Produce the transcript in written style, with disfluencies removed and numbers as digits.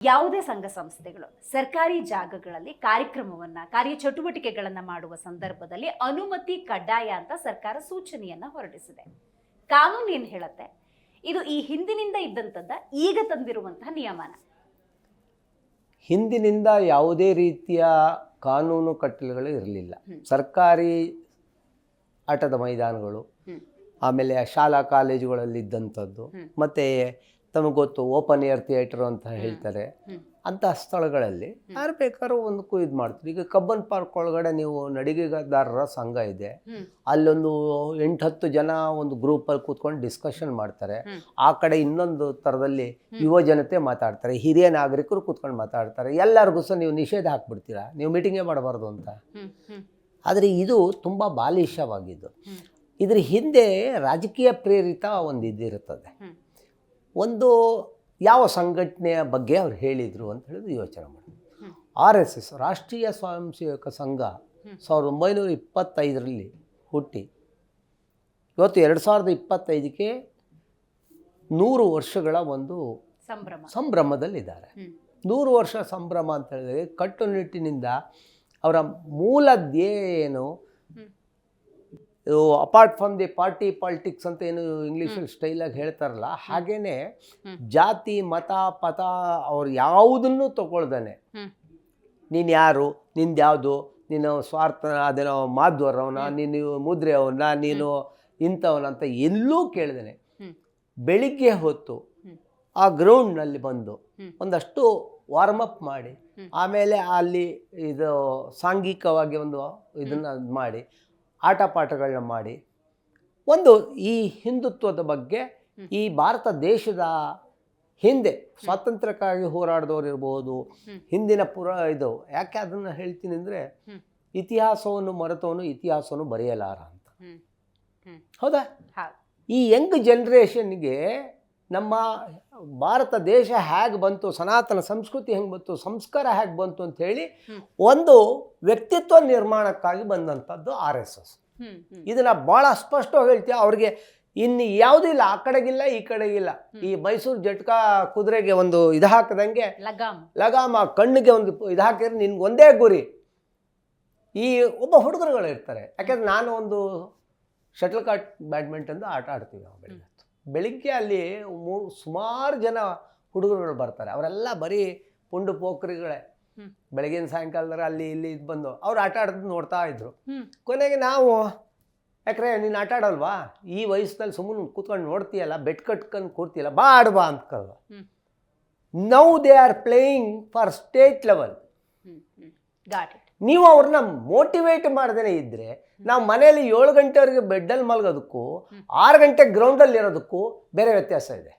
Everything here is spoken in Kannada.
ಯಾವುದೇ ಸಂಘ ಸಂಸ್ಥೆಗಳು ಸರ್ಕಾರಿ ಜಾಗಗಳಲ್ಲಿ ಕಾರ್ಯಚಟುವಟಿಕೆಗಳನ್ನು ಮಾಡುವ ಸಂದರ್ಭದಲ್ಲಿ ಅನುಮತಿ ಕಡ್ಡಾಯ ಅಂತ ಸರ್ಕಾರ ಸೂಚನೆಯನ್ನ ಹೊರಡಿಸಿದೆ. ಕಾನೂನು ಏನು ಹೇಳುತ್ತೆ? ಇದು ಈ ಹಿಂದಿನಿಂದ ಇದ್ದಂಥದ್ದ, ಈಗ ತಂದಿರುವಂತಹ ನಿಯಮನ? ಹಿಂದಿನಿಂದ ಯಾವುದೇ ರೀತಿಯ ಕಾನೂನು ಕಟ್ಟಲೆಗಳು ಇರಲಿಲ್ಲ. ಸರ್ಕಾರಿ ಆಟದ ಮೈದಾನಗಳು, ಆಮೇಲೆ ಶಾಲಾ ಕಾಲೇಜುಗಳಲ್ಲಿ ಇದ್ದಂಥದ್ದು, ಮತ್ತು ತಮಗೆ ಗೊತ್ತು ಓಪನ್ ಏರ್ ಥಿಯೇಟರ್ ಅಂತ ಹೇಳ್ತಾರೆ, ಅಂತಹ ಸ್ಥಳಗಳಲ್ಲಿ ಯಾರು ಬೇಕಾದ್ರೂ ಒಂದಕ್ಕೂ ಇದು ಮಾಡ್ತಾರೆ. ಈಗ ಕಬ್ಬನ್ ಪಾರ್ಕ್ ಒಳಗಡೆ ನೀವು ನಡಿಗೆದಾರರ ಸಂಘ ಇದೆ, ಅಲ್ಲೊಂದು 8-10 ಜನ ಒಂದು ಗ್ರೂಪಲ್ಲಿ ಕೂತ್ಕೊಂಡು ಡಿಸ್ಕಷನ್ ಮಾಡ್ತಾರೆ. ಆ ಕಡೆ ಇನ್ನೊಂದು ಥರದಲ್ಲಿ ಯುವ ಜನತೆ ಮಾತಾಡ್ತಾರೆ, ಹಿರಿಯ ನಾಗರಿಕರು ಕೂತ್ಕೊಂಡು ಮಾತಾಡ್ತಾರೆ. ಎಲ್ಲರಿಗೂ ಸಹ ನೀವು ನಿಷೇಧ ಹಾಕ್ಬಿಡ್ತೀರಾ, ನೀವು ಮೀಟಿಂಗೇ ಮಾಡಬಾರ್ದು ಅಂತ. ಆದರೆ ಇದು ತುಂಬ ಬಾಲಿಶವಾಗಿದ್ದು. ಇದ್ರ ಹಿಂದೆ ರಾಜಕೀಯ ಪ್ರೇರಿತ ಒಂದು ಇದಿರುತ್ತದೆ. ಒಂದು ಯಾವ ಸಂಘಟನೆಯ ಬಗ್ಗೆ ಅವ್ರು ಹೇಳಿದರು ಅಂತ ಹೇಳಿದ್ರು ಯೋಚನೆ ಮಾಡಿ. RSS ರಾಷ್ಟ್ರೀಯ ಸ್ವಯಂ ಸೇವಕ ಸಂಘ 1925ರಲ್ಲಿ ಹುಟ್ಟಿ ಇವತ್ತು 2025ಕ್ಕೆ 100 ವರ್ಷಗಳ ಒಂದು ಸಂಭ್ರಮದಲ್ಲಿದ್ದಾರೆ. 100 ವರ್ಷ ಸಂಭ್ರಮ ಅಂತ ಹೇಳಿದ್ರೆ ಕಟ್ಟುನಿಟ್ಟಿನಿಂದ ಅವರ ಮೂಲ ಧ್ಯೇಯ ಏನು, ಅಪಾರ್ಟ್ ಫ್ರಮ್ ದಿ ಪಾಲಿಟಿಕ್ಸ್ ಅಂತ ಏನು ಇಂಗ್ಲೀಷಲ್ಲಿ ಸ್ಟೈಲಾಗಿ ಹೇಳ್ತಾರಲ್ಲ, ಹಾಗೇನೆ ಜಾತಿ ಮತ ಪಥ ಅವ್ರು ಯಾವುದನ್ನು ತಗೊಳ್ದಾನೆ, ನೀನು ಯಾರು, ನಿಂದು ಯಾವುದು, ನೀನು ಸ್ವಾರ್ಥ ಅದೇನೋ ಮಾಧ್ವರವನ, ನೀನು ಮುದ್ರೆ ಅವನ, ನೀನು ಇಂಥವನಂತ ಎಲ್ಲೂ ಕೇಳ್ದೇನೆ ಬೆಳಿಗ್ಗೆ ಹೊತ್ತು ಆ ಗ್ರೌಂಡ್ನಲ್ಲಿ ಬಂದು ಒಂದಷ್ಟು ವಾರ್ಮಪ್ ಮಾಡಿ, ಆಮೇಲೆ ಅಲ್ಲಿ ಇದು ಸಾಂಘಿಕವಾಗಿ ಒಂದು ಇದನ್ನು ಮಾಡಿ ಆಟ ಪಾಠಗಳನ್ನ ಮಾಡಿ ಒಂದು ಈ ಹಿಂದುತ್ವದ ಬಗ್ಗೆ, ಈ ಭಾರತ ದೇಶದ ಹಿಂದೆ ಸ್ವಾತಂತ್ರ್ಯಕ್ಕಾಗಿ ಹೋರಾಡಿದವರು ಇರ್ಬೋದು, ಹಿಂದಿನ ಇದು ಯಾಕೆ ಅದನ್ನು ಹೇಳ್ತೀನಿ ಅಂದರೆ, ಇತಿಹಾಸವನ್ನು ಮರೆತವನು ಇತಿಹಾಸವನ್ನು ಬರೆಯಲಾರ ಅಂತ. ಹೌದಾ? ಈ ಯಂಗ್ ಜನ್ರೇಷನ್ಗೆ ನಮ್ಮ ಭಾರತ ದೇಶ ಹೇಗೆ ಬಂತು, ಸನಾತನ ಸಂಸ್ಕೃತಿ ಹೆಂಗೆ ಬಂತು, ಸಂಸ್ಕಾರ ಹೇಗೆ ಬಂತು ಅಂತ ಹೇಳಿ ಒಂದು ವ್ಯಕ್ತಿತ್ವ ನಿರ್ಮಾಣಕ್ಕಾಗಿ ಬಂದಂಥದ್ದು RSS. ಇದನ್ನ ಭಾಳ ಸ್ಪಷ್ಟವಾಗಿ ಹೇಳ್ತೀವಿ. ಅವ್ರಿಗೆ ಇನ್ನು ಯಾವುದೂ ಇಲ್ಲ, ಆ ಕಡೆಗಿಲ್ಲ ಈ ಕಡೆಗಿಲ್ಲ. ಈ ಮೈಸೂರು ಜಟ್ಕಾ ಕುದುರೆಗೆ ಒಂದು ಇದು ಹಾಕದಂಗೆ ಲಗಾಮ ಕಣ್ಣಿಗೆ ಒಂದು ಇದು ಹಾಕಿದ್ರೆ ನಿನ್ಗೆ ಒಂದೇ ಗುರಿ. ಈ ಒಬ್ಬ ಹುಡುಗರುಗಳು ಇರ್ತಾರೆ. ಯಾಕೆಂದ್ರೆ ನಾನು ಒಂದು ಶಟಲ್ ಕಾಕ್ ಬ್ಯಾಡ್ಮಿಂಟನ್ದು ಆಟ ಆಡ್ತೀವಿ ನಾವು ಬೆಳಿಗ್ಗೆ ಅಲ್ಲಿ ಸುಮಾರು ಜನ ಹುಡುಗರುಗಳು ಬರ್ತಾರೆ. ಅವರೆಲ್ಲ ಬರೀ ಪುಂಡು ಪೋಖ್ರಿಗಳೇ. ಬೆಳಗಿನ ಸಾಯಂಕಾಲದ ಅಲ್ಲಿ ಇಲ್ಲಿ ಇದು ಬಂದು ಅವ್ರು ಆಟ ಆಡೋದು ನೋಡ್ತಾ ಇದ್ರು. ಕೊನೆಗೆ ನಾವು, ಯಾಕ್ರೆ ನೀನು ಆಟ ಆಡಲ್ವಾ, ಈ ವಯಸ್ಸಿನಲ್ಲಿ ಸುಮ್ಮನೆ ಕೂತ್ಕೊಂಡು ನೋಡ್ತೀಯಲ್ಲ, ಬೆಟ್ ಕಟ್ಕೊಂಡು ಕೂರ್ತೀಯಲ್ಲ, ಬಾ ಆಡ್ಬಾ ಅಂತ ಕರೆದ. Now they are playing for state level. ನೀವು ಅವ್ರನ್ನ ಮೋಟಿವೇಟ್ ಮಾಡ್ದೇ ಇದ್ದರೆ, ನಾವು ಮನೆಯಲ್ಲಿ 7 ಗಂಟೆವರೆಗೆ ಬೆಡ್ಡಲ್ಲಿ ಮಲಗೋದಕ್ಕೂ 6 ಗಂಟೆ ಗ್ರೌಂಡಲ್ಲಿ ಇರೋದಕ್ಕೂ ಬೇರೆ ವ್ಯತ್ಯಾಸ ಇದೆ.